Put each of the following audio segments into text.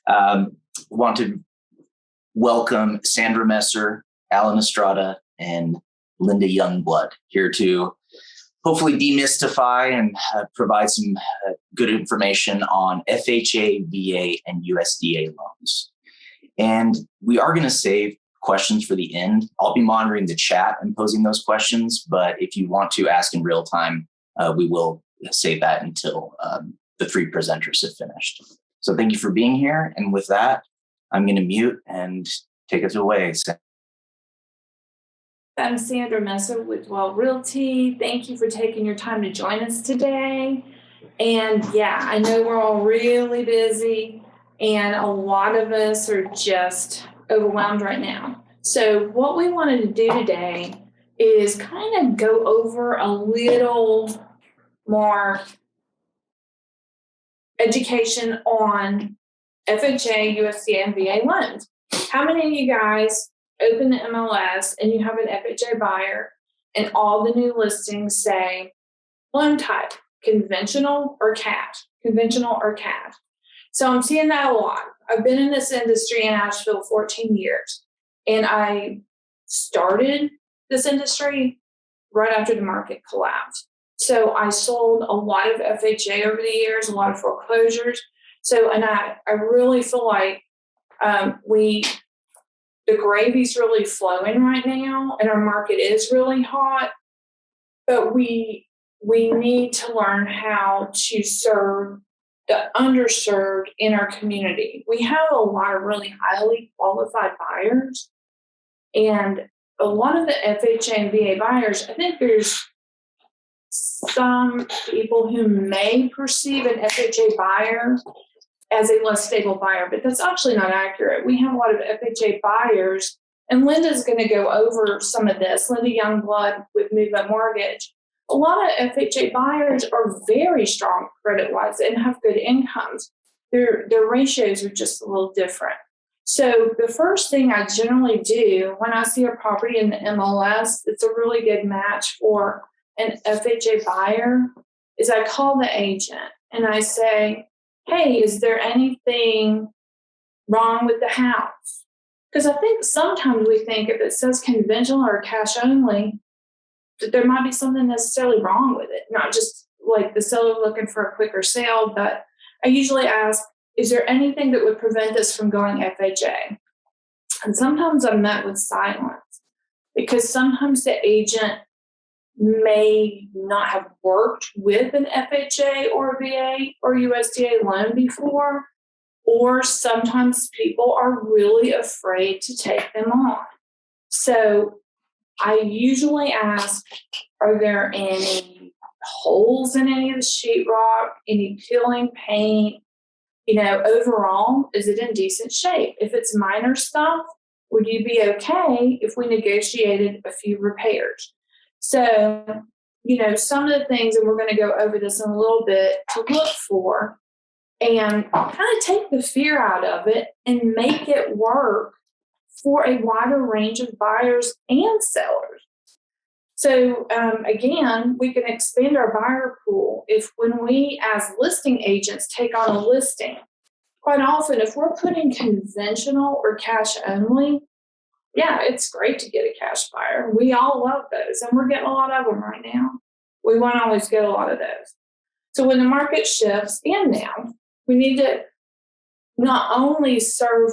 Want to welcome Sandra Messer, Alan Estrada, and Linda Youngblood here to hopefully demystify and provide some good information on FHA, VA, and USDA loans. And we are going to save questions for the end. I'll be monitoring the chat and posing those questions, but if you want to ask in real time, we will save that until the three presenters have finished. So thank you for being here. And with that, I'm going to mute and take us away. I'm Sandra Messer with Realty. Thank you for taking your time to join us today. And yeah, I know we're all really busy and a lot of us are just overwhelmed right now. So what we wanted to do today is kind of go over a little more education on FHA, USDA, and VA loans. How many of you guys open the MLS and you have an FHA buyer and all the new listings say loan type, conventional or cash, conventional or cash? So I'm seeing that a lot. I've been in this industry in Asheville 14 years, and I started this industry right after the market collapsed. So I sold a lot of FHA over the years, a lot of foreclosures. So, and I really feel like the gravy's really flowing right now, and our market is really hot, but we need to learn how to serve the underserved in our community. We have a lot of really highly qualified buyers, and a lot of the FHA and VA buyers, I think there's some people who may perceive an FHA buyer as a less stable buyer, but that's actually not accurate. We have a lot of FHA buyers, and Linda's going to go over some of this. Linda Youngblood with Movement Mortgage. A lot of FHA buyers are very strong credit-wise and have good incomes. Their ratios are just a little different. So the first thing I generally do when I see a property in the MLS that's a really good match for an FHA buyer is I call the agent and I say, hey, is there anything wrong with the house? Because I think sometimes we think if it says conventional or cash only, that there might be something necessarily wrong with it, not just like the seller looking for a quicker sale. But I usually ask, is there anything that would prevent us from going FHA? And sometimes I'm met with silence because sometimes the agent may not have worked with an FHA or VA or USDA loan before, or sometimes people are really afraid to take them on. So I usually ask, are there any holes in any of the sheetrock, any peeling paint? Overall, is it in decent shape? If it's minor stuff, would you be okay if we negotiated a few repairs? So, some of the things, and we're going to go over this in a little bit, to look for and kind of take the fear out of it and make it work for a wider range of buyers and sellers. So, again, we can expand our buyer pool when we, as listing agents, take on a listing. Quite often, if we're putting conventional or cash only, yeah, it's great to get a cash buyer. We all love those, and we're getting a lot of them right now. We won't always get a lot of those. So when the market shifts, and now, we need to not only serve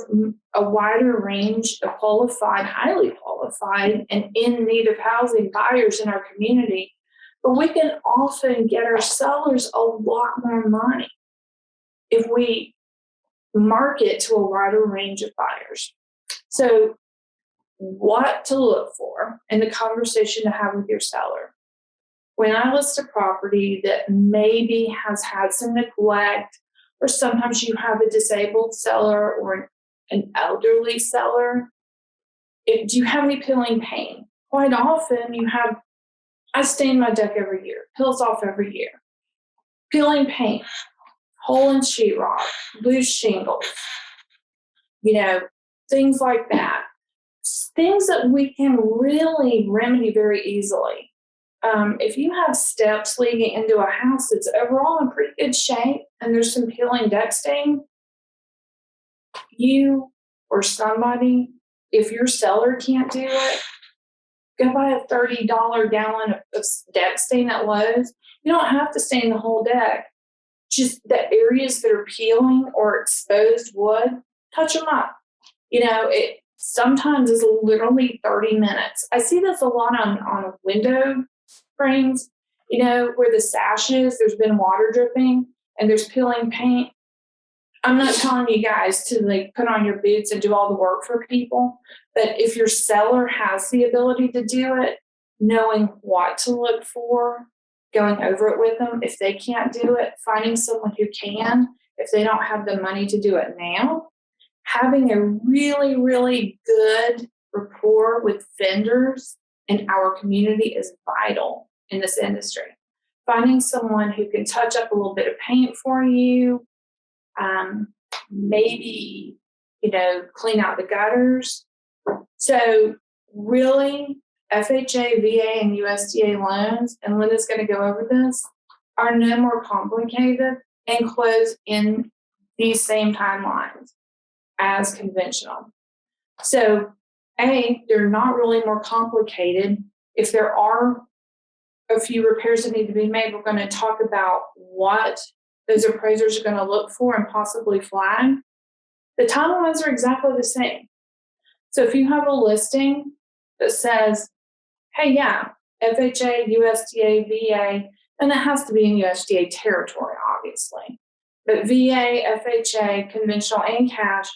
a wider range of qualified, highly qualified, and in need of housing buyers in our community, but we can often get our sellers a lot more money if we market to a wider range of buyers. So what to look for and the conversation to have with your seller. When I list a property that maybe has had some neglect, or sometimes you have a disabled seller or an elderly seller, do you have any peeling paint? Quite often I stain my deck every year, peels off every year. Peeling paint, hole in sheetrock, loose shingles, things like that. Things that we can really remedy very easily. If you have steps leading into a house that's overall in pretty good shape and there's some peeling deck stain, you or somebody, if your seller can't do it, go buy a $30 gallon of deck stain at Lowe's. You don't have to stain the whole deck. Just the areas that are peeling or exposed wood, touch them up. It sometimes is literally 30 minutes. I see this a lot on window frames, where the sash is, there's been water dripping and there's peeling paint. I'm not telling you guys to put on your boots and do all the work for people, but if your seller has the ability to do it, knowing what to look for, going over it with them. If they can't do it, finding someone who can, if they don't have the money to do it now, having a really, really good rapport with vendors in our community is vital in this industry. Finding someone who can touch up a little bit of paint for you, maybe, clean out the gutters. So really, FHA, VA, and USDA loans, and Linda's going to go over this, are no more complicated and close in these same timelines as conventional. So, they're not really more complicated. If there are a few repairs that need to be made, we're going to talk about what those appraisers are going to look for and possibly flag. The timelines are exactly the same. So if you have a listing that says, hey, yeah, FHA, USDA, VA, and it has to be in USDA territory, obviously. But VA, FHA, conventional, and cash,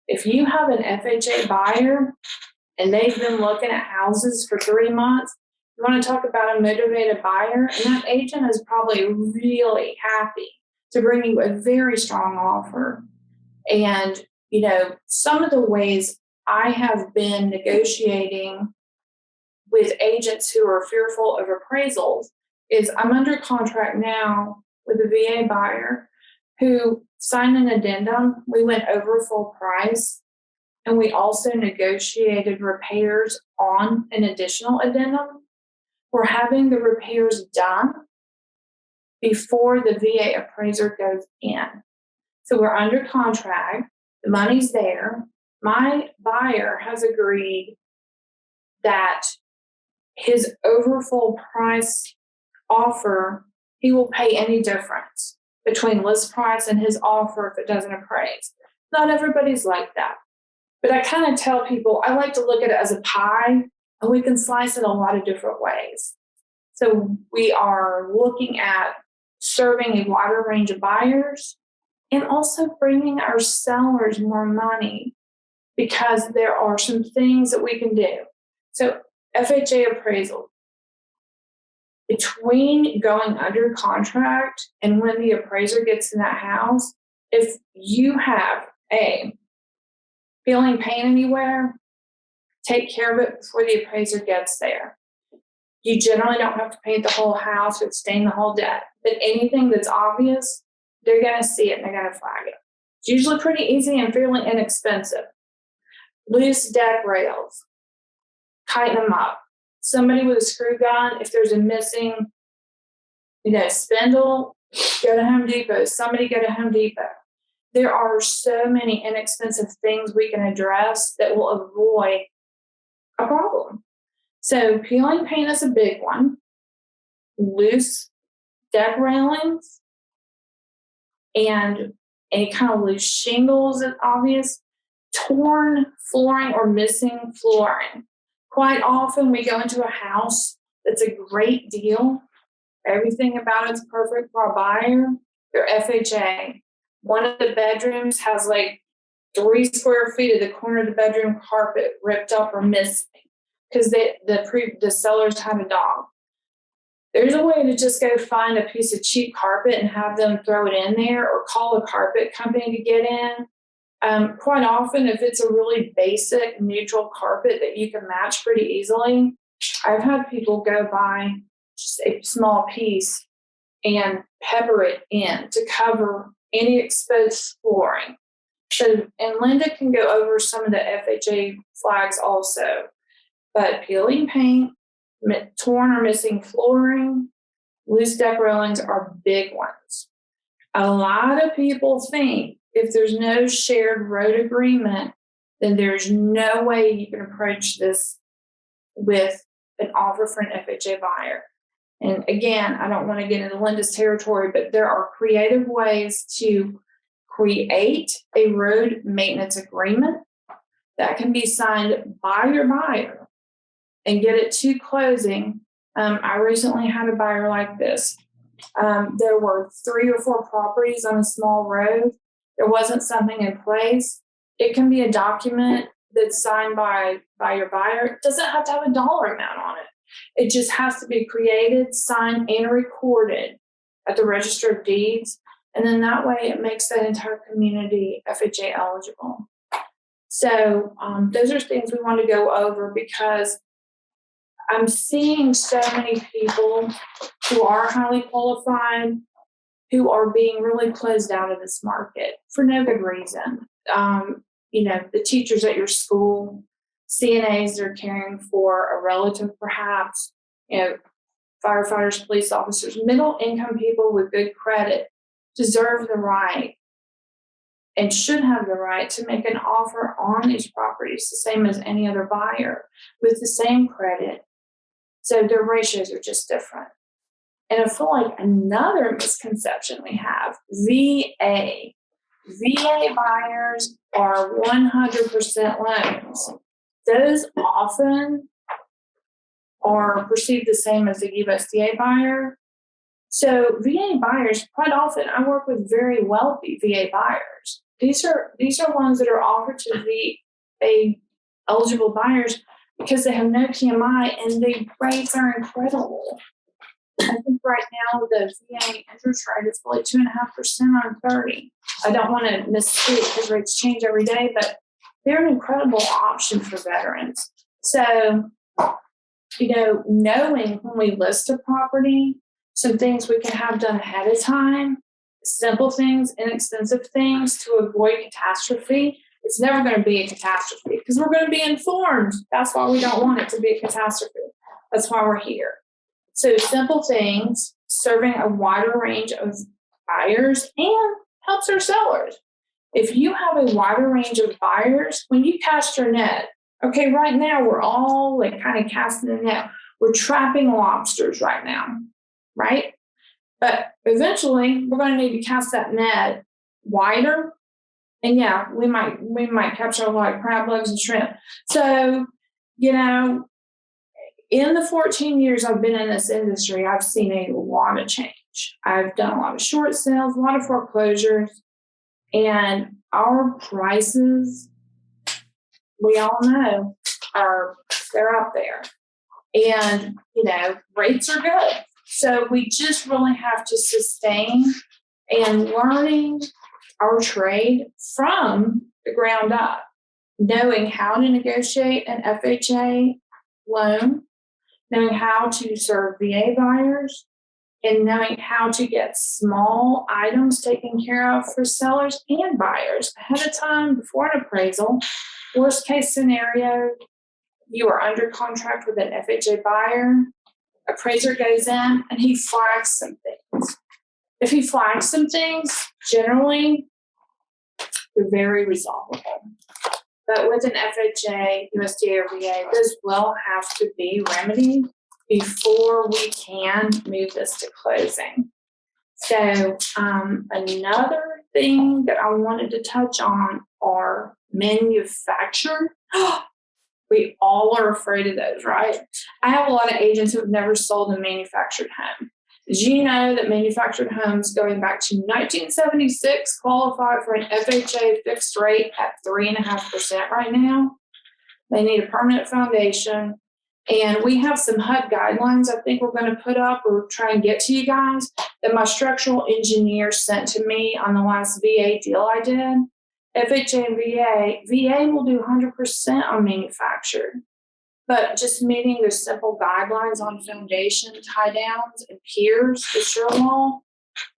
if you have an FHA buyer and they've been looking at houses for 3 months, you want to talk about a motivated buyer, and that agent is probably really happy to bring you a very strong offer. And, some of the ways I have been negotiating with agents who are fearful of appraisals is I'm under contract now with a VA buyer who signed an addendum. We went over full price, and we also negotiated repairs on an additional addendum. We're having the repairs done before the VA appraiser goes in. So we're under contract, the money's there. My buyer has agreed that his over full price offer, he will pay any difference between list price and his offer if it doesn't appraise. Not everybody's like that. But I kind of tell people, I like to look at it as a pie, and we can slice it a lot of different ways. So we are looking at serving a wider range of buyers and also bringing our sellers more money, because there are some things that we can do. So FHA appraisal, between going under contract and when the appraiser gets in that house, if you have peeling paint anywhere, take care of it before the appraiser gets there. You generally don't have to paint the whole house or stain the whole deck, but anything that's obvious, they're going to see it and they're going to flag it. It's usually pretty easy and fairly inexpensive. Loose deck rails, tighten them up. Somebody with a screw gun, if there's a missing, spindle, go to Home Depot. Somebody go to Home Depot. There are so many inexpensive things we can address that will avoid a problem. So peeling paint is a big one. Loose deck railings and any kind of loose shingles is obvious. Torn flooring or missing flooring. Quite often we go into a house that's a great deal. Everything about it's perfect for a buyer. They're FHA. One of the bedrooms has 3 square feet of the corner of the bedroom carpet ripped up or missing because the sellers had a dog. There's a way to just go find a piece of cheap carpet and have them throw it in there, or call a carpet company to get in. Quite often, if it's a really basic neutral carpet that you can match pretty easily, I've had people go buy just a small piece and pepper it in to cover any exposed flooring. So, and Linda can go over some of the FHA flags also, but peeling paint, torn or missing flooring, loose deck railings are big ones. A lot of people think if there's no shared road agreement, then there's no way you can approach this with an offer for an FHA buyer. And again, I don't want to get into Linda's territory, but there are creative ways to create a road maintenance agreement that can be signed by your buyer and get it to closing. I recently had a buyer like this. There were 3 or 4 properties on a small road. There wasn't something in place. It can be a document that's signed by your buyer. It doesn't have to have a dollar amount on it. It just has to be created, signed, and recorded at the Register of Deeds. And then that way it makes that entire community FHA eligible. So those are things we want to go over because I'm seeing so many people who are highly qualified who are being really closed out of this market for no good reason. The teachers at your school, CNAs that are caring for a relative perhaps, firefighters, police officers, middle income people with good credit deserve the right and should have the right to make an offer on these properties, the same as any other buyer with the same credit. So their ratios are just different. And I feel like another misconception we have, VA. VA buyers are 100% loans. Those often are perceived the same as a USDA buyer. So VA buyers, quite often, I work with very wealthy VA buyers. These are ones that are offered to VA eligible buyers because they have no PMI and the rates are incredible. I think right now the VA interest rate is like 2.5% on 30. I don't want to misspeak because rates change every day, but they're an incredible option for veterans. So, knowing when we list a property, some things we can have done ahead of time, simple things, inexpensive things to avoid catastrophe. It's never going to be a catastrophe because we're going to be informed. That's why we don't want it to be a catastrophe. That's why we're here. So simple things, serving a wider range of buyers and helps our sellers. If you have a wider range of buyers, when you cast your net, okay, right now we're all kind of casting the net. We're trapping lobsters right now, right? But eventually we're going to need to cast that net wider. And yeah, we might capture a lot of crab legs and shrimp. So, in the 14 years I've been in this industry, I've seen a lot of change. I've done a lot of short sales, a lot of foreclosures, and our prices, we all know, they're out there. And, rates are good. So we just really have to sustain and learning our trade from the ground up, knowing how to negotiate an FHA loan, knowing how to serve VA buyers, and knowing how to get small items taken care of for sellers and buyers ahead of time before an appraisal. Worst case scenario, you are under contract with an FHA buyer, appraiser goes in, and he flags some things. If he flags some things, generally, they're very resolvable. But with an FHA, USDA, or VA, those will have to be remedied before we can move this to closing. So another thing that I wanted to touch on are manufactured. We all are afraid of those, right? I have a lot of agents who have never sold a manufactured home. Did you know that manufactured homes going back to 1976 qualify for an FHA fixed rate at 3.5% right now? They need a permanent foundation. And we have some HUD guidelines I think we're going to put up or try and get to you guys that my structural engineer sent to me on the last VA deal I did. FHA and VA will do 100% on manufactured. But just meeting those simple guidelines on foundation, tie downs, and piers, the sure wall.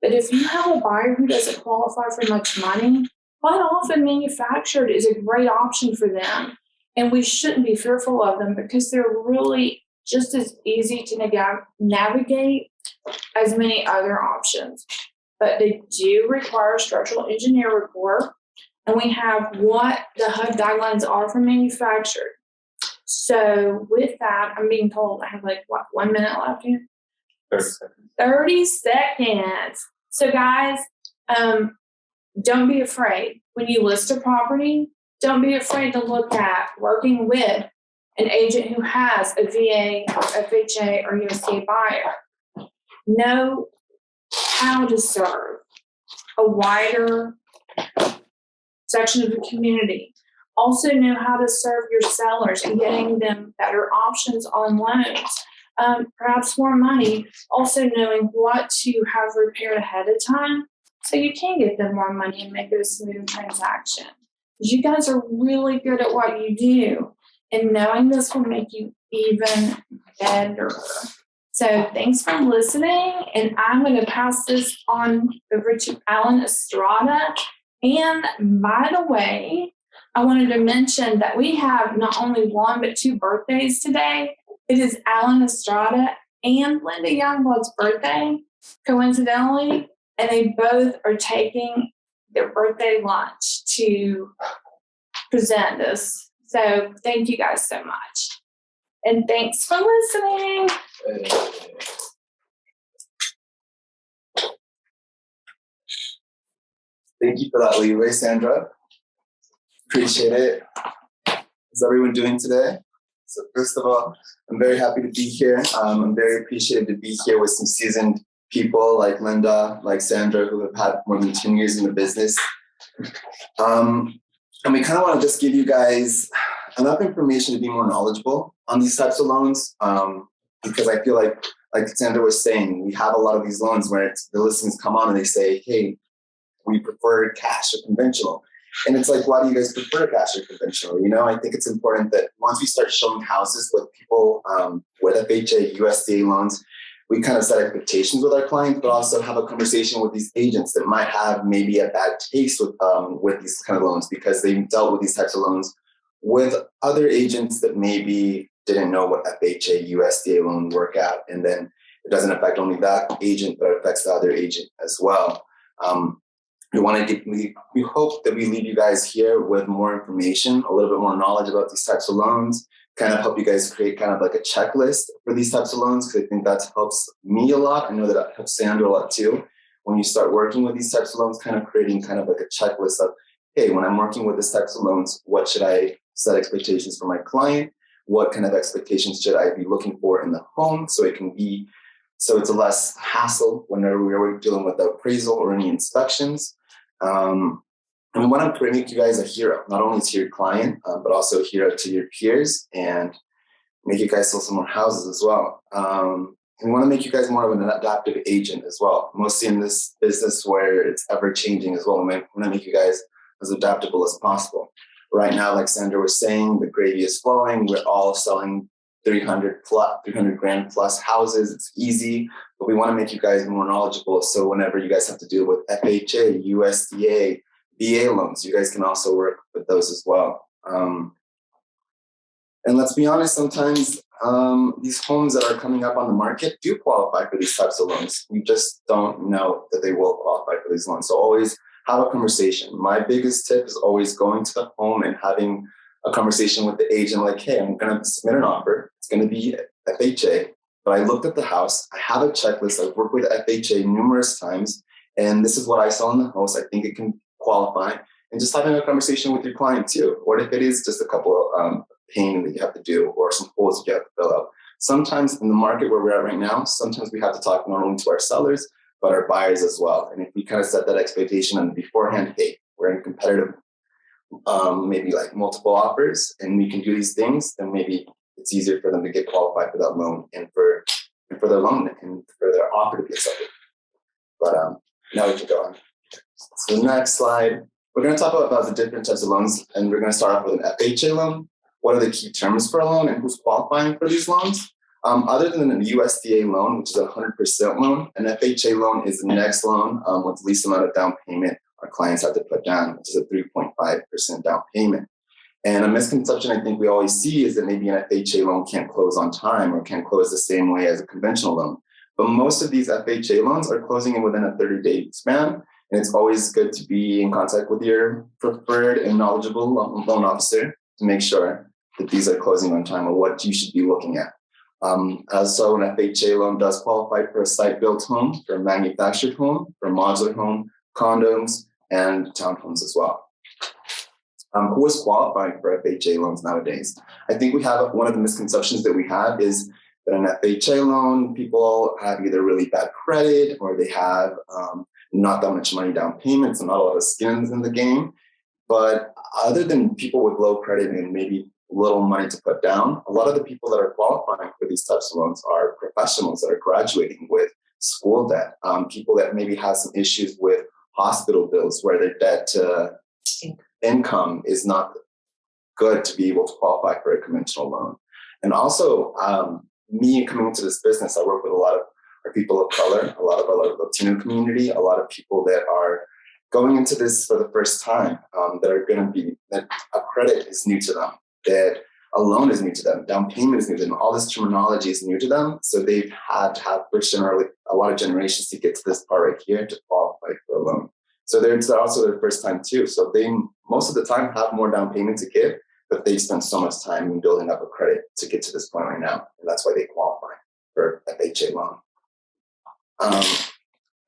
But if you have a buyer who doesn't qualify for much money, quite often manufactured is a great option for them. And we shouldn't be fearful of them because they're really just as easy to navigate as many other options. but they do require a structural engineer report. And we have what the HUD guidelines are for manufactured. So with that, I'm being told I have 1 minute left here? 30 seconds. 30 seconds. So guys, don't be afraid. When you list a property, don't be afraid to look at working with an agent who has a VA, or FHA, or USDA buyer. Know how to serve a wider section of the community. Also know how to serve your sellers and getting them better options on loans. Perhaps more money. Also knowing what to have repaired ahead of time so you can get them more money and make it a smooth transaction. You guys are really good at what you do, and knowing this will make you even better. So thanks for listening, and I'm going to pass this on over to Alan Estrada. And by the way, I wanted to mention that we have not only one but two birthdays today. It is Alan Estrada and Linda Youngblood's birthday, coincidentally, and they both are taking their birthday lunch to present this. So thank you guys so much. And thanks for listening. Thank you for that leeway, Sandra. Appreciate it. How's everyone doing today? So first of all, I'm very happy to be here. I'm very appreciative to be here with some seasoned people like Linda, like Sandra, who have had more than 10 years in the business. And we kind of want to just give you guys enough information to be more knowledgeable on these types of loans, because I feel like Sandra was saying, we have a lot of these loans where the listings come on and they say, hey, we prefer cash or conventional. And it's like, why do you guys prefer cash or conventional? You know, I think it's important that once we start showing houses with people with FHA, USDA loans, we kind of set expectations with our clients, but also have a conversation with these agents that might have maybe a bad taste with these kind of loans because they've dealt with these types of loans with other agents that maybe didn't know what FHA, USDA loan work out. And then it doesn't affect only that agent, but it affects the other agent as well. We hope that we leave you guys here with more information, a little bit more knowledge about these types of loans, kind of help you guys create kind of like a checklist for these types of loans, because I think that helps me a lot. I know that helps Sandra a lot too. When you start working with these types of loans, kind of creating kind of like a checklist of, hey, when I'm working with these types of loans, what should I set expectations for my client? What kind of expectations should I be looking for in the home so it's a less hassle whenever we're dealing with the appraisal or any inspections. And we want to make you guys a hero, not only to your client, but also a hero to your peers and make you guys sell some more houses as well. And we want to make you guys more of an adaptive agent as well, mostly in this business where it's ever changing as well. We want to make you guys as adaptable as possible. Right now, like Sandra was saying, the gravy is flowing. We're all selling 300 grand plus houses. It's easy, but we want to make you guys more knowledgeable. So whenever you guys have to deal with FHA, USDA, VA loans, you guys can also work with those as well. And let's be honest, sometimes these homes that are coming up on the market do qualify for these types of loans. We just don't know that they will qualify for these loans. So always have a conversation. My biggest tip is always going to the home and having a conversation with the agent like, hey, I'm going to submit an offer. It's going to be FHA, but I looked at the house. I have a checklist. I've worked with FHA numerous times, and this is what I saw in the house. I think it can qualify. And just having a conversation with your client too. What if it is just a couple of painting that you have to do or some holes you have to fill out? Sometimes in the market where we're at right now, sometimes we have to talk not only to our sellers, but our buyers as well. And if we kind of set that expectation on beforehand, hey, we're in competitive, maybe like multiple offers, and we can do these things, then maybe it's easier for them to get qualified for that loan and for their loan and for their offer to be accepted. But now we can go on. So the next slide, we're going to talk about the different types of loans, and we're going to start off with an FHA loan. What are the key terms for a loan and who's qualifying for these loans? Other than a USDA loan, which is a 100% loan, an FHA loan is the next loan with the least amount of down payment our clients have to put down, which is a 3.5% down payment. And a misconception I think we always see is that maybe an FHA loan can't close on time or can't close the same way as a conventional loan. But most of these FHA loans are closing in within a 30-day span. And it's always good to be in contact with your preferred and knowledgeable loan officer to make sure that these are closing on time or what you should be looking at. Also, an FHA loan does qualify for a site-built home, for a manufactured home, for a modular home, condos, and townhomes as well. Who is qualifying for FHA loans nowadays? I think we have one of the misconceptions that we have is that an FHA loan, people have either really bad credit or they have not that much money down payments and not a lot of skins in the game. But other than people with low credit and maybe little money to put down, a lot of the people that are qualifying for these types of loans are professionals that are graduating with school debt, people that maybe have some issues with hospital bills where their debt to income is not good to be able to qualify for a conventional loan. And also, me coming into this business, I work with a lot of our people of color, a lot of our Latino community, a lot of people that are going into this for the first time, that are going to be, that a credit is new to them, that a loan is new to them, down payment is new to them, all this terminology is new to them. So they've had to have a lot of generations to get to this part right here to qualify for a loan. So it's also their first time too. So they most of the time have more down payment to give, but they spend so much time in building up a credit to get to this point right now. And that's why they qualify for FHA loan.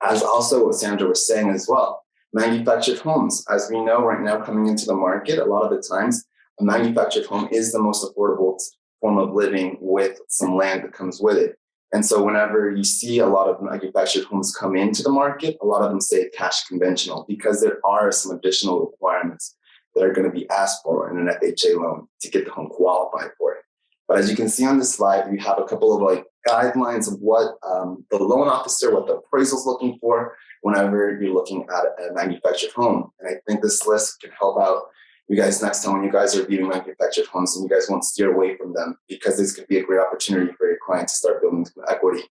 As also what Sandra was saying as well, manufactured homes. As we know right now coming into the market, a lot of the times, a manufactured home is the most affordable form of living with some land that comes with it. And so whenever you see a lot of manufactured homes come into the market, a lot of them say cash conventional because there are some additional requirements that are going to be asked for in an FHA loan to get the home qualified for it. But as you can see on this slide, we have a couple of guidelines of what the loan officer, what the appraisal is looking for whenever you're looking at a manufactured home. And I think this list can help out you guys next time when you guys are viewing manufactured homes and you guys won't steer away from them because this could be a great opportunity for your client to start building some equity.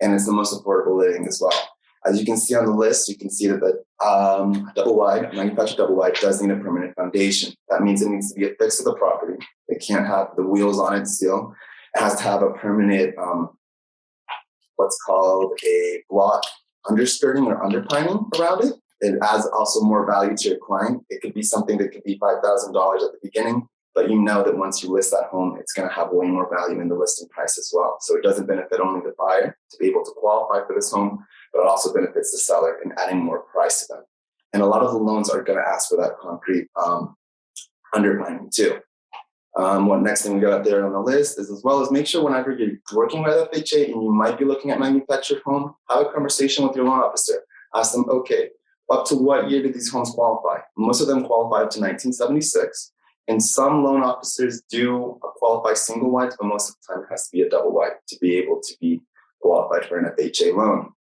And it's the most affordable living as well. As you can see on the list, you can see that the manufactured double wide does need a permanent foundation. That means it needs to be affixed to the property. It can't have the wheels on it still. It has to have a permanent, what's called a block underskirting or underpining around it. It adds also more value to your client. It could be something that could be $5,000 at the beginning, but you know that once you list that home, it's going to have way more value in the listing price as well. So it doesn't benefit only the buyer to be able to qualify for this home, but it also benefits the seller in adding more price to them. And a lot of the loans are going to ask for that concrete underpining too. What next thing we got up there on the list is as well as make sure whenever you're working with FHA and you might be looking at manufactured home, have a conversation with your loan officer. Ask them, okay, up to what year did these homes qualify? Most of them qualify up to 1976. And some loan officers do qualify single wides, but most of the time it has to be a double wide to be able to be qualified for an FHA loan.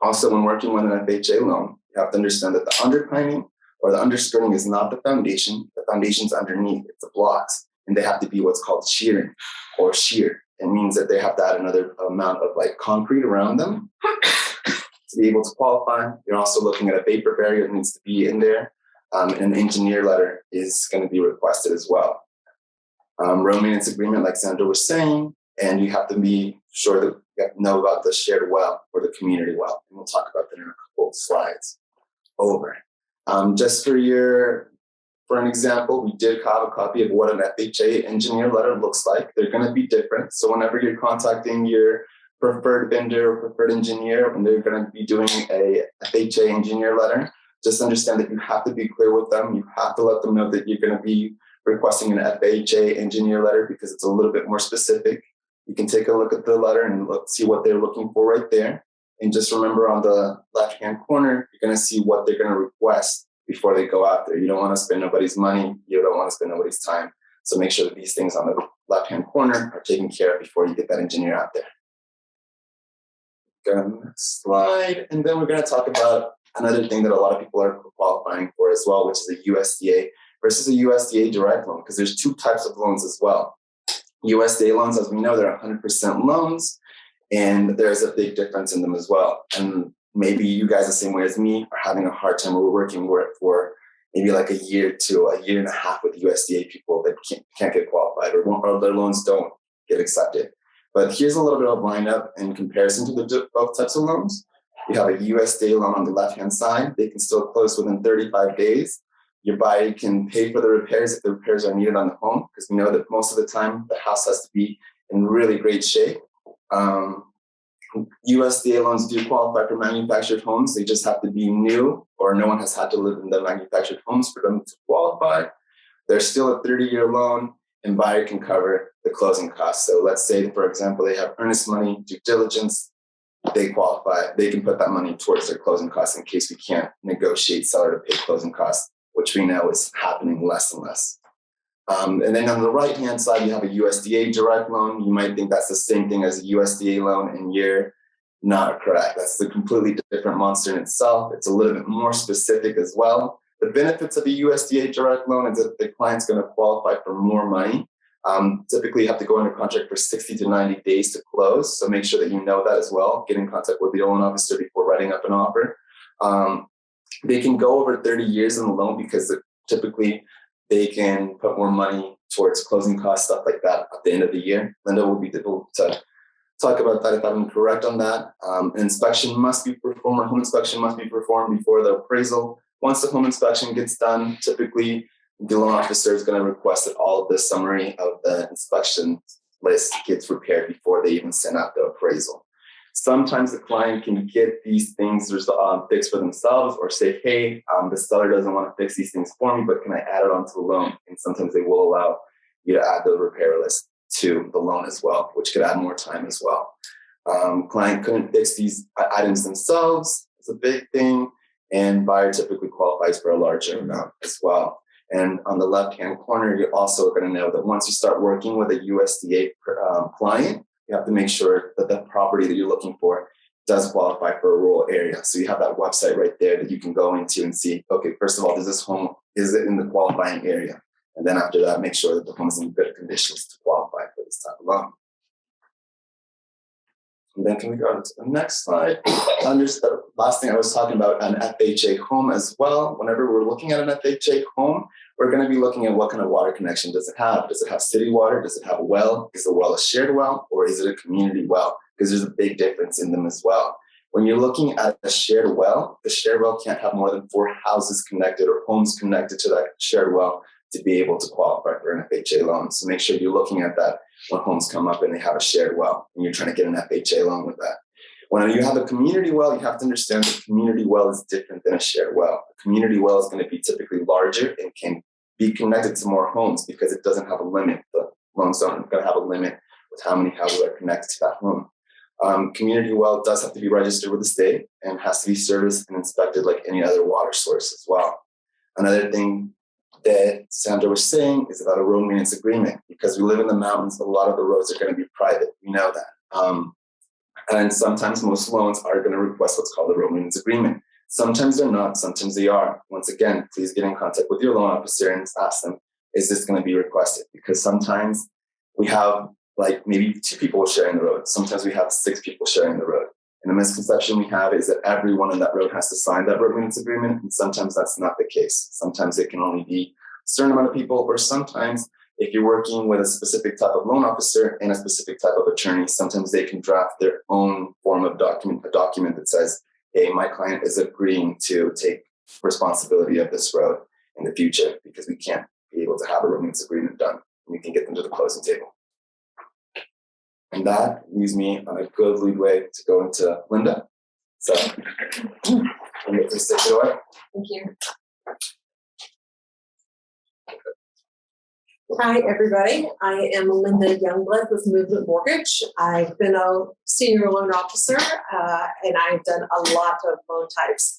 Also, when working with an FHA loan, you have to understand that the underpining or the underskirting is not the foundation. The foundation's underneath, it's the blocks. And they have to be what's called shearing or shear. It means that they have to add another amount of concrete around them to be able to qualify. You're also looking at a vapor barrier that needs to be in there. And an engineer letter is going to be requested as well. Road maintenance agreement, like Sandra was saying, and you have to be sure that you have to know about the shared well or the community well. And we'll talk about that in a couple of slides over. Just for an example, we did have a copy of what an FHA engineer letter looks like. They're going to be different. So whenever you're contacting your preferred vendor or preferred engineer, when they're going to be doing a FHA engineer letter, just understand that you have to be clear with them. You have to let them know that you're going to be requesting an FHA engineer letter because it's a little bit more specific. You can take a look at the letter and see what they're looking for right there. And just remember on the left-hand corner, you're going to see what they're going to request before they go out there. You don't want to spend nobody's money. You don't want to spend nobody's time. So make sure that these things on the left-hand corner are taken care of before you get that engineer out there. Go to the next slide. And then we're going to talk about another thing that a lot of people are qualifying for as well, which is a USDA versus a USDA direct loan, because there's two types of loans as well. USDA loans, as we know, they're 100% loans, and there's a big difference in them as well. And maybe you guys, the same way as me, are having a hard time. We're working for maybe a year to a year and a half with USDA people that can't get qualified or their loans don't get accepted. But here's a little bit of lineup in comparison to the both types of loans. You have a USDA loan on the left-hand side. They can still close within 35 days. Your buyer can pay for the repairs if the repairs are needed on the home, because we know that most of the time the house has to be in really great shape. USDA loans do qualify for manufactured homes. They just have to be new, or no one has had to live in the manufactured homes for them to qualify. There's still a 30-year loan, and buyer can cover the closing costs. So let's say, for example, they have earnest money, due diligence, they qualify. They can put that money towards their closing costs in case we can't negotiate seller to pay closing costs, which we know is happening less and less. And then on the right-hand side, you have a USDA direct loan. You might think that's the same thing as a USDA loan, and you're not correct. That's a completely different monster in itself. It's a little bit more specific as well. The benefits of a USDA direct loan is that the client's going to qualify for more money. Typically, you have to go under contract for 60 to 90 days to close. So make sure that you know that as well. Get in contact with the loan officer before writing up an offer. They can go over 30 years in the loan because typically they can put more money towards closing costs, stuff like that at the end of the year. Linda will be able to talk about that if I'm correct on that. An inspection must be performed, or home inspection must be performed before the appraisal. Once the home inspection gets done, typically the loan officer is going to request that all of the summary of the inspection list gets prepared before they even send out the appraisal. Sometimes the client can get these things fixed for themselves, or say, hey, the seller doesn't want to fix these things for me, but can I add it onto the loan? And sometimes they will allow you to add the repair list to the loan as well, which could add more time as well. Client couldn't fix these items themselves. It's a big thing. And buyer typically qualifies for a larger amount as well. And on the left-hand corner, you're also going to know that once you start working with a USDA client, you have to make sure that the property that you're looking for does qualify for a rural area. So you have that website right there that you can go into and see, okay, first of all, does this home, is it in the qualifying area? And then after that, make sure that the home is in good conditions to qualify for this type of loan. And then can we go to the next slide? The last thing I was talking about, an FHA home as well. Whenever we're looking at an FHA home, we're going to be looking at what kind of water connection does it have? Does it have city water? Does it have a well? Is the well a shared well, or is it a community well? Because there's a big difference in them as well. When you're looking at a shared well, the shared well can't have more than 4 houses connected or homes connected to that shared well to be able to qualify for an FHA loan. So make sure you're looking at that when homes come up and they have a shared well and you're trying to get an FHA loan with that. When you have a community well, you have to understand that a community well is different than a shared well. A community well is going to be typically larger and can be connected to more homes because it doesn't have a limit. The loans aren't going to have a limit with how many houses are connected to that home. Community well does have to be registered with the state and has to be serviced and inspected like any other water source as well. Another thing that Sandra was saying is about a road maintenance agreement. Because we live in the mountains, a lot of the roads are going to be private. We know that. And sometimes most loans are going to request what's called a road maintenance agreement. Sometimes they're not, sometimes they are. Once again, please get in contact with your loan officer and ask them, is this going to be requested? Because sometimes we have like maybe 2 people sharing the road. Sometimes we have 6 people sharing the road. And the misconception we have is that everyone on that road has to sign that road maintenance agreement. And sometimes that's not the case. Sometimes it can only be a certain amount of people, or sometimes if you're working with a specific type of loan officer and a specific type of attorney, sometimes they can draft their own form of document, a document that says, hey, my client is agreeing to take responsibility of this road in the future because we can't be able to have a road maintenance agreement done. We can get them to the closing table. And that leaves me on a good leadway to go into Linda. So, Linda, please take it away. Thank you. Hi, everybody. I am Linda Youngblood with Movement Mortgage. I've been a senior loan officer, and I've done a lot of loan types.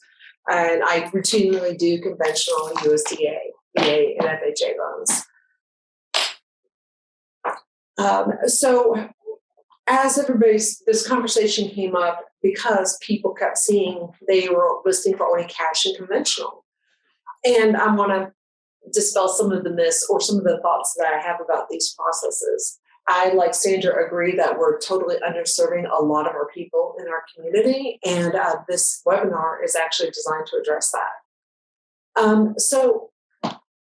And I routinely do conventional USDA, VA, and FHA loans. So as this conversation came up because people kept seeing they were listing for only cash and conventional. And I want to dispel some of the myths or some of the thoughts that I have about these processes. I, like Sandra, agree that we're totally underserving a lot of our people in our community, and this webinar is actually designed to address that. So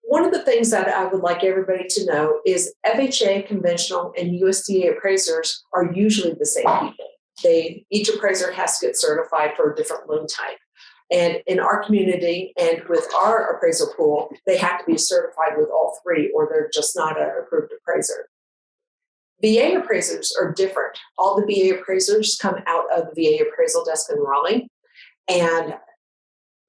One of the things that I would like everybody to know is FHA, conventional, and USDA appraisers are usually the same people. Each appraiser has to get certified for a different loan type. And in our community and with our appraisal pool, they have to be certified with all three, or they're just not an approved appraiser. VA appraisers are different. All the VA appraisers come out of the VA appraisal desk in Raleigh. And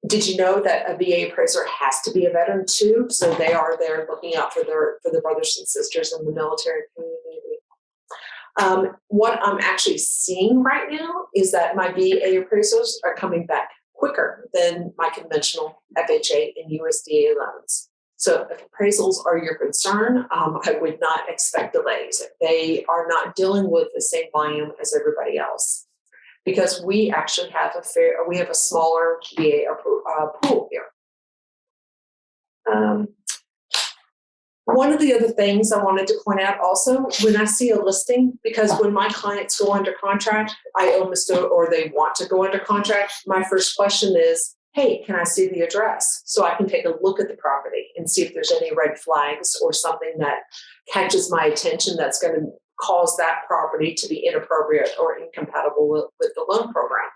did you know that a VA appraiser has to be a veteran too? So they are there looking out for their brothers and sisters in the military community. What I'm actually seeing right now is that my VA appraisers are coming back quicker than my conventional FHA and USDA loans. So if appraisals are your concern, I would not expect delays. They are not dealing with the same volume as everybody else, because we actually have a smaller VA pool here. One of the other things I wanted to point out also, when I see a listing, because when my clients go under contract, or they want to go under contract, my first question is, hey, can I see the address? So I can take a look at the property and see if there's any red flags or something that catches my attention that's going to cause that property to be inappropriate or incompatible with the loan program.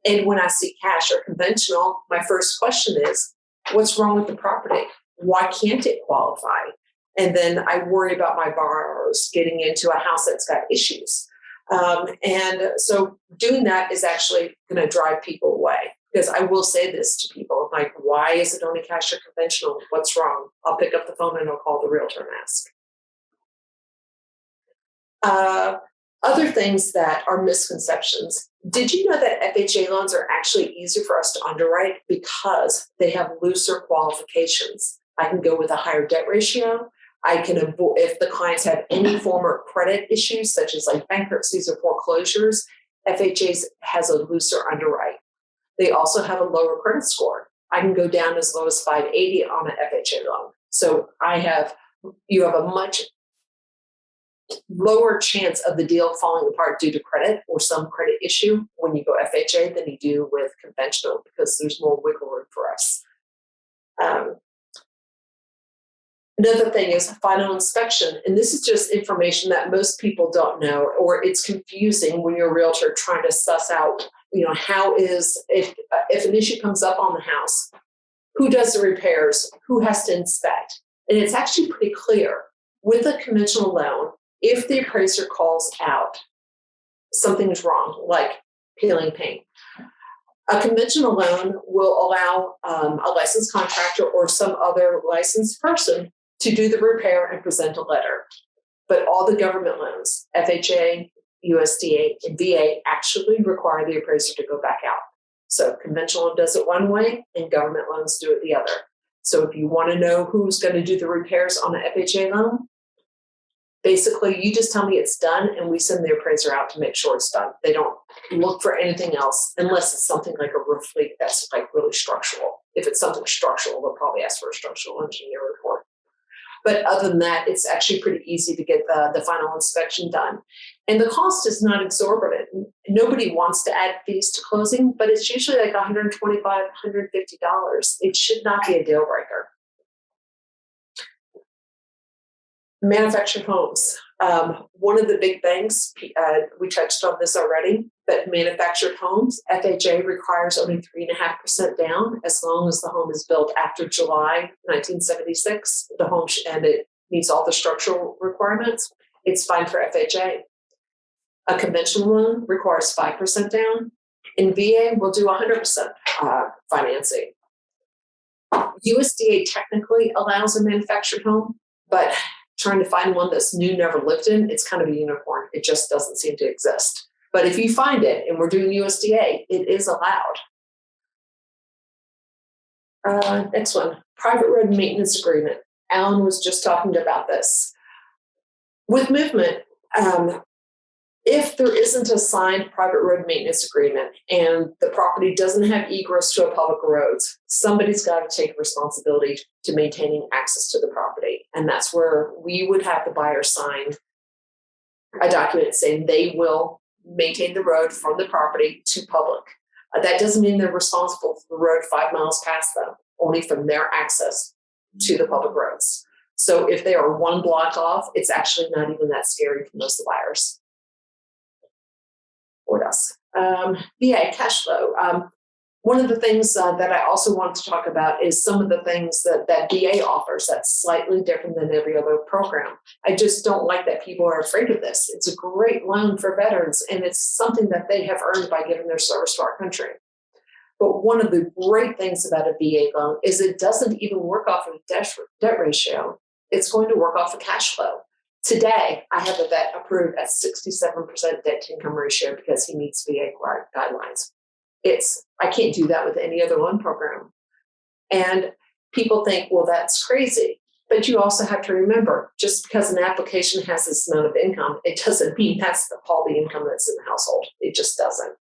And when I see cash or conventional, my first question is, what's wrong with the property? Why can't it qualify? And then I worry about my borrowers getting into a house that's got issues. And so doing that is actually going to drive people away, because I will say this to people, like, why is it only cash or conventional? What's wrong? I'll pick up the phone and I'll call the realtor and ask. Other things that are misconceptions. Did you know that FHA loans are actually easier for us to underwrite because they have looser qualifications? I can go with a higher debt ratio. I can avoid, if the clients have any form of credit issues, such as like bankruptcies or foreclosures, FHA has a looser underwrite. They also have a lower credit score. I can go down as low as 580 on an FHA loan. So you have a much lower chance of the deal falling apart due to credit or some credit issue when you go FHA than you do with conventional, because there's more wiggle room for us. Another thing is final inspection. And this is just information that most people don't know, or it's confusing when you're a realtor trying to suss out, if an issue comes up on the house, who does the repairs, who has to inspect? And it's actually pretty clear. With a conventional loan, if the appraiser calls out something is wrong, like peeling paint, a conventional loan will allow a licensed contractor or some other licensed person to do the repair and present a letter. But all the government loans, FHA, USDA, and VA, actually require the appraiser to go back out. So conventional does it one way and government loans do it the other. So if you want to know who's going to do the repairs on an FHA loan, basically you just tell me it's done and we send the appraiser out to make sure it's done. They don't look for anything else unless it's something like a roof leak that's like really structural. If it's something structural, they'll probably ask for a structural engineer report. But other than that, it's actually pretty easy to get the final inspection done. And the cost is not exorbitant. Nobody wants to add fees to closing, but it's usually like $125, $150. It should not be a deal breaker. Manufactured homes. One of the big things, we touched on this already, but manufactured homes, FHA requires only 3.5% down as long as the home is built after July 1976. The home and it meets all the structural requirements. It's fine for FHA. A conventional loan requires 5% down, and VA will do 100% financing. USDA technically allows a manufactured home, but trying to find one that's new, never lived in, it's kind of a unicorn. It just doesn't seem to exist. But if you find it, and we're doing USDA, it is allowed. Next one, private road maintenance agreement. Alan was just talking about this. With movement, if there isn't a signed private road maintenance agreement and the property doesn't have egress to a public roads, somebody's got to take responsibility to maintaining access to the property. And that's where we would have the buyer sign a document saying they will maintain the road from the property to public. That doesn't mean they're responsible for the road 5 miles past them, only from their access to the public roads. So if they are one block off, it's actually not even that scary for most of the buyers. What else? VA cash flow. One of the things that I also want to talk about is some of the things that VA offers that's slightly different than every other program. I just don't like that people are afraid of this. It's a great loan for veterans, and it's something that they have earned by giving their service to our country. But one of the great things about a VA loan is it doesn't even work off of a debt ratio. It's going to work off of cash flow. Today, I have a vet approved at 67% debt to income ratio because he meets VA guidelines. I can't do that with any other loan program. And people think, well, that's crazy. But you also have to remember, just because an application has this amount of income, it doesn't mean that's all the income that's in the household. It just doesn't.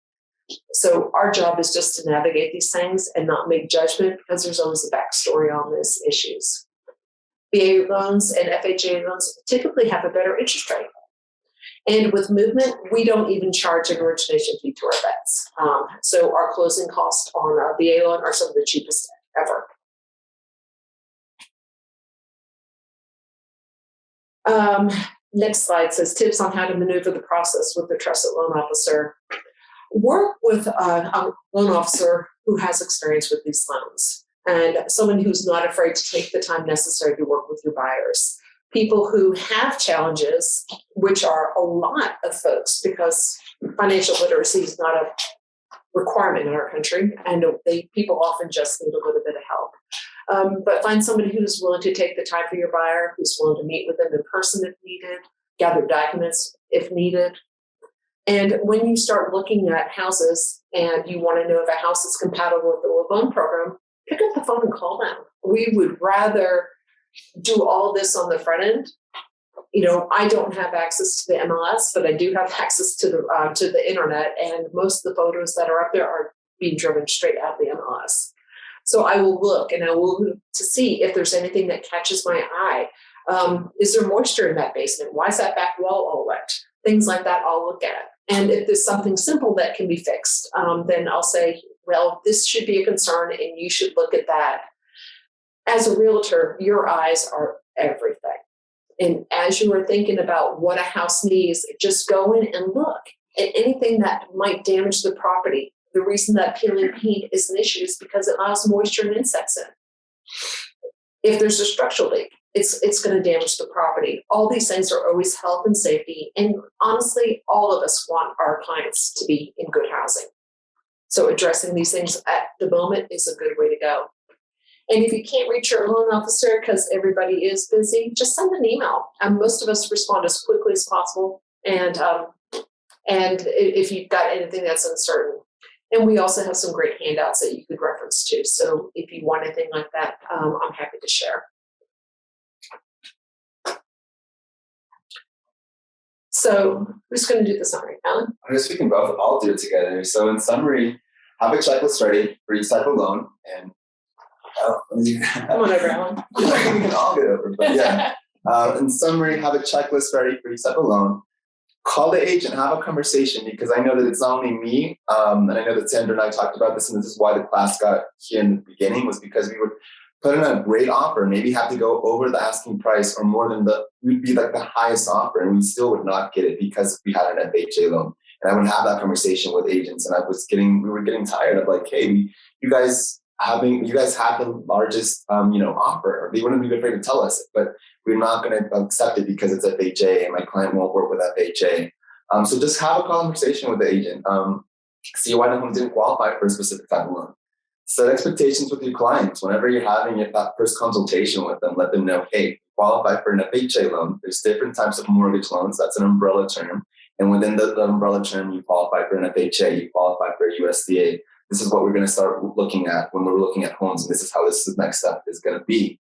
So our job is just to navigate these things and not make judgment, because there's always a backstory on these issues. VA loans and FHA loans typically have a better interest rate. And with movement, we don't even charge an origination fee to our vets. So our closing costs on a VA loan are some of the cheapest ever. Next slide says tips on how to maneuver the process with the trusted loan officer. Work with a loan officer who has experience with these loans, and someone who's not afraid to take the time necessary to work with your buyers. People who have challenges, which are a lot of folks, because financial literacy is not a requirement in our country, and people often just need a little bit of help. But find somebody who's willing to take the time for your buyer, who's willing to meet with them in person if needed, gather documents if needed. And when you start looking at houses and you want to know if a house is compatible with the loan program, pick up the phone and call them. We would rather do all this on the front end. You know, I don't have access to the MLS, but I do have access to the internet, and most of the photos that are up there are being driven straight out of the MLS. So I will look, and I will look to see if there's anything that catches my eye. Is there moisture in that basement? Why is that back wall all wet? Things like that I'll look at. And if there's something simple that can be fixed, then I'll say, well, this should be a concern and you should look at that. As a realtor, your eyes are everything. And as you are thinking about what a house needs, just go in and look at anything that might damage the property. The reason that peeling paint is an issue is because it allows moisture and insects in. If there's a structural leak, it's going to damage the property. All these things are always health and safety. And honestly, all of us want our clients to be in good housing. So addressing these things at the moment is a good way to go. And if you can't reach your loan officer because everybody is busy, just send an email. Most of us respond as quickly as possible. And if you've got anything that's uncertain. And we also have some great handouts that you could reference to. So if you want anything like that, I'm happy to share. So who's going to do the summary, Alan? I guess we can both all do it together. So in summary, have a checklist ready for each type of loan. And come on over, Alan. We can all get over, but yeah. In summary, have a checklist ready for each type of loan. Call the agent, have a conversation, because I know that it's not only me, and I know that Sandra and I talked about this, and this is why the class got here in the beginning, was because we would put in a great offer, maybe have to go over the asking price or more than we'd be like the highest offer, and we still would not get it because we had an FHA loan. And I would have that conversation with agents, and we were getting tired of like, hey, you guys have the largest, offer. They wouldn't be afraid to tell us, but we're not going to accept it because it's FHA and my client won't work with FHA. So just have a conversation with the agent. See why the home didn't qualify for a specific type of loan. Set expectations with your clients. Whenever you're having that first consultation with them, let them know, hey, qualify for an FHA loan. There's different types of mortgage loans. That's an umbrella term. And within the umbrella term, you qualify for an FHA, you qualify for a USDA. This is what we're going to start looking at when we're looking at homes. And this is how this next step is going to be.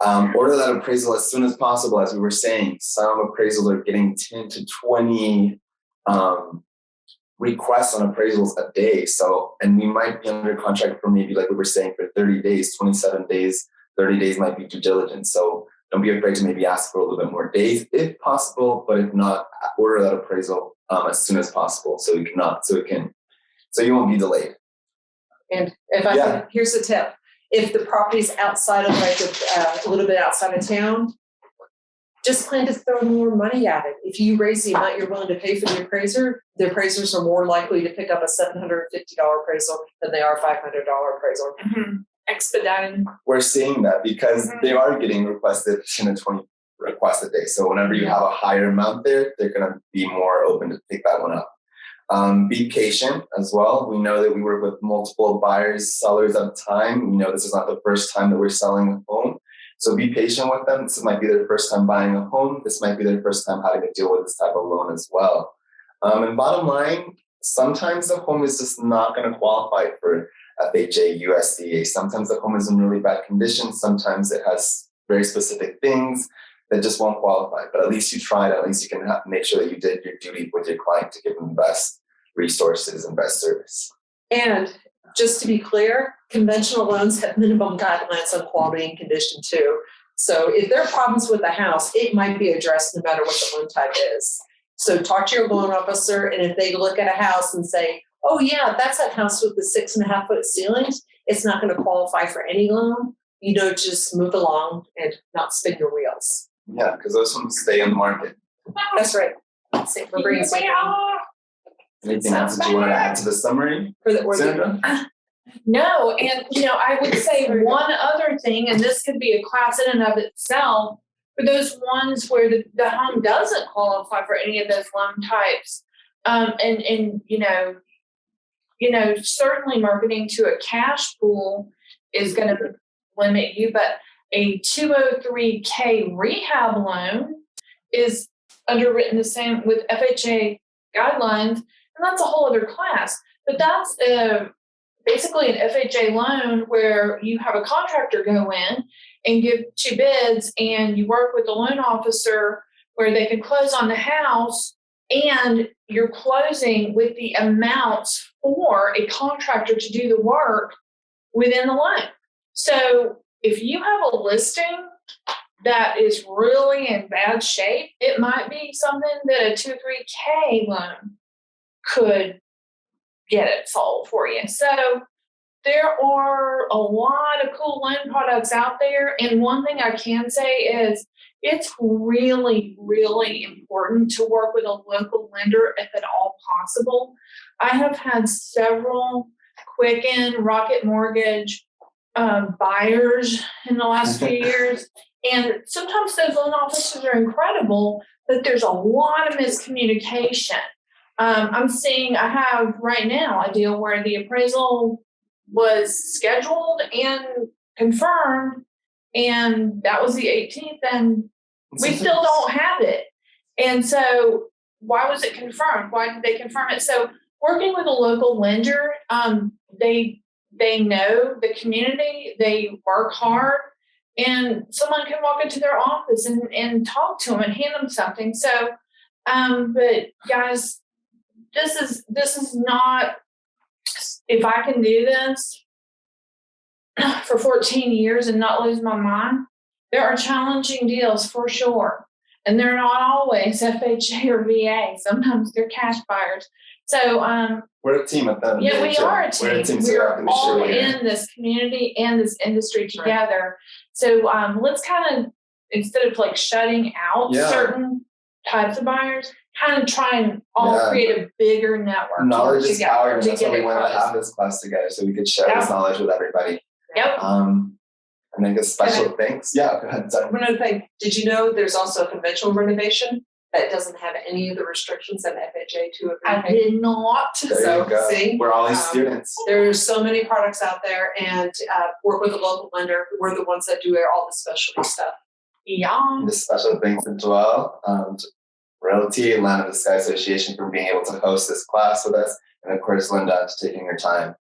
Order that appraisal as soon as possible. As we were saying, some appraisals are getting 10 to 20 requests on appraisals a day. So, and we might be under contract for maybe, like we were saying, for 30 days, 27 days, 30 days might be due diligence. So don't be afraid to maybe ask for a little bit more days if possible, but if not, order that appraisal as soon as possible so you won't be delayed. And here's a tip. If the property's outside of like a little bit outside of town, just plan to throw more money at it. If you raise the amount you're willing to pay for the appraisers are more likely to pick up a $750 appraisal than they are a $500 appraisal. Mm-hmm. Expediting. We're seeing that because they are getting requested 10 to 20 requests a day. So whenever you have a higher amount there, they're going to be more open to pick that one up. Be patient as well. We know that we work with multiple buyers, sellers at a time. We know this is not the first time that we're selling a home. So be patient with them. This might be their first time buying a home. This might be their first time having to deal with this type of loan as well. And bottom line, sometimes the home is just not going to qualify for FHA, USDA. Sometimes the home is in really bad condition. Sometimes it has very specific things that just won't qualify. But at least you tried. At least you can make sure that you did your duty with your client to give them the best resources and best service. And just to be clear, conventional loans have minimum guidelines on quality and condition too. So if there are problems with the house, it might be addressed no matter what the loan type is. So talk to your loan officer, and if they look at a house and say, oh yeah, that's that house with the 6.5 foot ceilings, it's not going to qualify for any loan, just move along and not spin your wheels. Yeah, because those ones stay in the market. That's right. Same for brainstorming. Anything else that you want to add to the summary, Sandra? No, and I would say one other thing, and this could be a class in and of itself, for those ones where the home doesn't qualify for any of those loan types, and certainly marketing to a cash pool is going to limit you, but a 203K rehab loan is underwritten the same with FHA guidelines, and that's a whole other class. But that's basically an FHA loan where you have a contractor go in and give 2 bids, and you work with the loan officer where they can close on the house, and you're closing with the amounts for a contractor to do the work within the loan. So if you have a listing that is really in bad shape, it might be something that a 2-3K loan could get it sold for you. So there are a lot of cool loan products out there. And one thing I can say is it's really, really important to work with a local lender if at all possible. I have had several Quicken, Rocket Mortgage buyers in the last few years. And sometimes those loan officers are incredible, but there's a lot of miscommunication. I have right now a deal where the appraisal was scheduled and confirmed, and that was the 18th, and we still don't have it. And so why was it confirmed? Why did they confirm it? So working with a local lender, they know the community, they work hard, and someone can walk into their office and talk to them and hand them something. So, but guys, this is not, if I can do this for 14 years and not lose my mind, there are challenging deals for sure. And they're not always FHA or VA. Sometimes they're cash buyers. So, we're a team at that. yeah, we are a team. We're all in this community and this industry together. So let's kind of, instead of like shutting out certain types of buyers, kind of try and all create a bigger network. Knowledge is power, and that's why we wanted to have this class together, so we could share this knowledge with everybody. Yep. And I guess special thanks. Yeah, go ahead. Sorry. One other thing, did you know there's also a conventional renovation that doesnment have any of the restrictions that FHA 2 or 3? I did not. There you go. See, we're all these students. There's so many products out there, and work with a local lender. We're the ones that do all the specialty stuff. Yeah. And the special thanks as well to Realty and Land of the Sky Association for being able to host this class with us, and of course Linda for taking your time.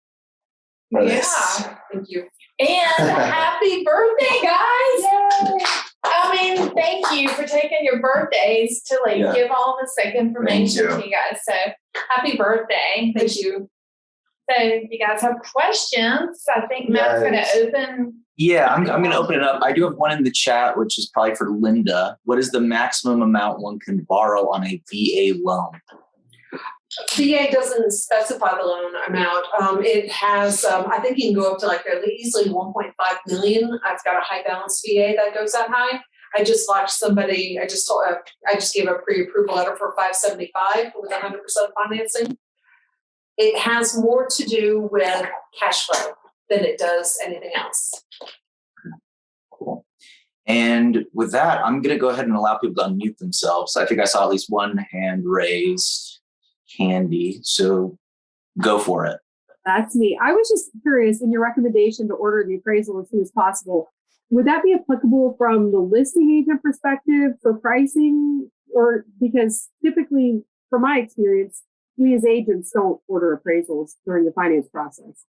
Thank you. And happy birthday, guys! Yay. I mean, thank you for taking your birthdays to give all this information to you guys. So happy birthday. Thank you. So if you guys have questions, I think Matt's going to open. Yeah, I'm going to open it up. I do have one in the chat, which is probably for Linda. What is the maximum amount one can borrow on a VA loan? VA doesn't specify the loan amount. It has, I think you can go up to like easily 1.5 million. I've got a high balance VA that goes that high. I just watched somebody, I just gave a pre-approval letter for 575 with 100% financing. It has more to do with cash flow than it does anything else. Cool. And with that, I'm going to go ahead and allow people to unmute themselves. I think I saw at least one hand raised. Candy, so go for it. That's me. I was just curious, in your recommendation to order the appraisal as soon as possible, would that be applicable from the listing agent perspective for pricing? Or because typically, from my experience, we as agents don't order appraisals during the finance process.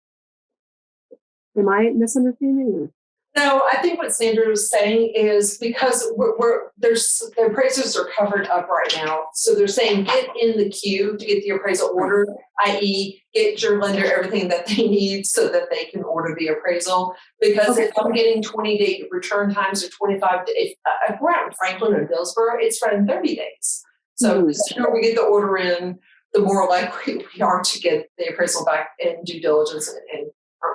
Am I misunderstanding? Or? No, I think what Sandra was saying is because the appraisers are covered up right now. So they're saying get in the queue to get the appraisal ordered, i.e. get your lender everything that they need so that they can order the appraisal. Because if I'm getting 20-day return times or 25 days, if we're out in Franklin or Dillsboro, it's running 30 days. So the sooner we get the order in, the more likely we are to get the appraisal back in due diligence and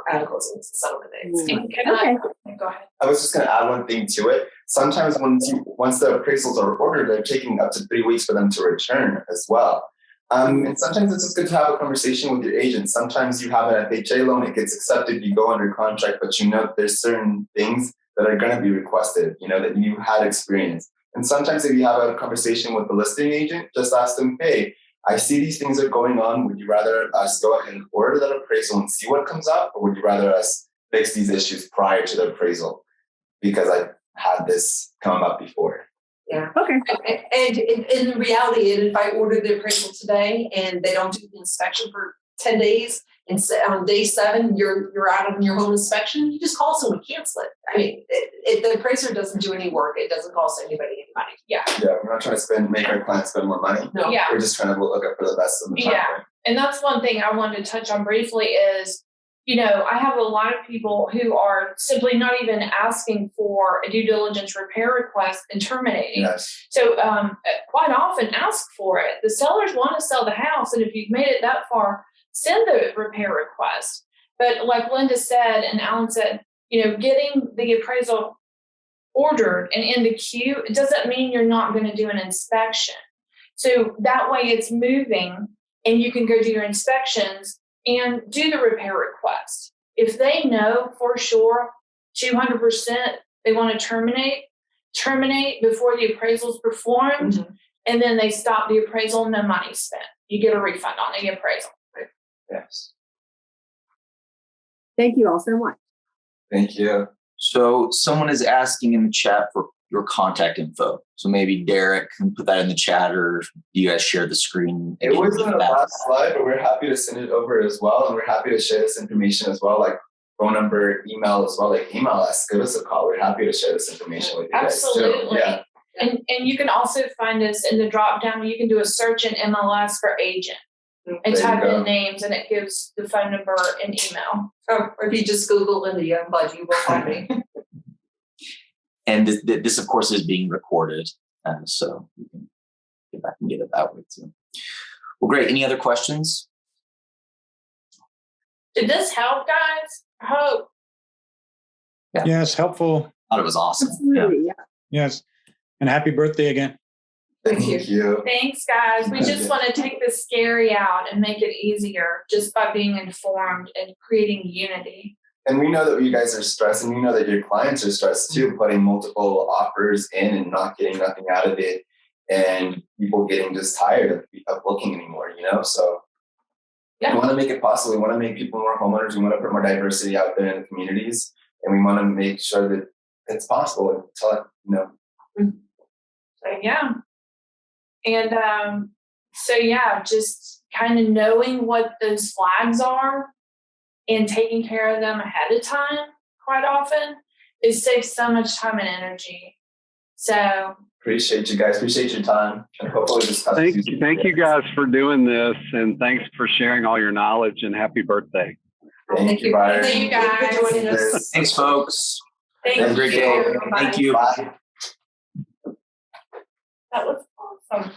articles and settlement dates. Okay. Go ahead. I was just going to add one thing to it. Sometimes once the appraisals are ordered, they're taking up to 3 weeks for them to return as well. And sometimes it's just good to have a conversation with your agent. Sometimes you have an FHA loan, it gets accepted, you go under contract, but you know there's certain things that are going to be requested, that you had experience. And sometimes if you have a conversation with the listing agent, just ask them, hey, I see these things are going on. Would you rather us go ahead and order that appraisal and see what comes up? Or would you rather us fix these issues prior to the appraisal? Because I've had this come up before. Yeah. Okay. And in reality, if I order the appraisal today and they don't do the inspection for 10 days, and on day 7, you're out of your home inspection, you just call someone, cancel it. I mean, if the appraiser doesn't do any work, it doesn't cost anybody any money. Yeah. Yeah, we're not trying to make our clients spend more money. No. Yeah. We're just trying to look up for the best of the time. Yeah. And that's one thing I wanted to touch on briefly is, I have a lot of people who are simply not even asking for a due diligence repair request and terminating. Yes. So quite often ask for it. The sellers want to sell the house, and if you've made it that far, send the repair request. But like Linda said and Alan said, getting the appraisal ordered and in the queue, it doesn't mean you're not going to do an inspection. So that way it's moving and you can go do your inspections and do the repair request. If they know for sure 200% they want to terminate before the appraisal is performed, and then they stop the appraisal, no money spent. You get a refund on the appraisal. Yes. Thank you all so much. Thank you. So someone is asking in the chat for your contact info. So maybe Derek can put that in the chat, or you guys share the screen. It wasn't on the last slide, but we're happy to send it over as well. And we're happy to share this information as well, like phone number, email as well. Like email us, give us a call. We're happy to share this information with you guys too. Absolutely. Yeah. And you can also find us in the drop down. You can do a search in MLS for agent and type in names, and it gives the phone number and email. Or if you just Google Linda Youngblood, you will find me. And this, of course, is being recorded. So you can get back and get it that way too. Well, great. Any other questions? Did this help, guys? I hope. Yeah. Yes, helpful. I thought it was awesome. Absolutely, yeah. Yes. And happy birthday again. Thank you. Thanks, guys. We just want to take the scary out and make it easier just by being informed and creating unity. And we know that you guys are stressed, and we know that your clients are stressed too, putting multiple offers in and not getting nothing out of it, and people getting just tired of looking anymore, So Yeah. we want to make it possible. We want to make people more homeowners. We want to put more diversity out there in the communities, and we want to make sure that it's possible and tell it, So, yeah. And just kind of knowing what those flags are and taking care of them ahead of time quite often, it saves so much time and energy. So Appreciate you guys. Appreciate your time. And hopefully this Thank you guys for doing this, and thanks for sharing all your knowledge, and happy birthday. Thank you, Byron. Thank you guys for joining us. Thanks, folks. thank Have a great day. you. Thank you. Bye. That was awesome.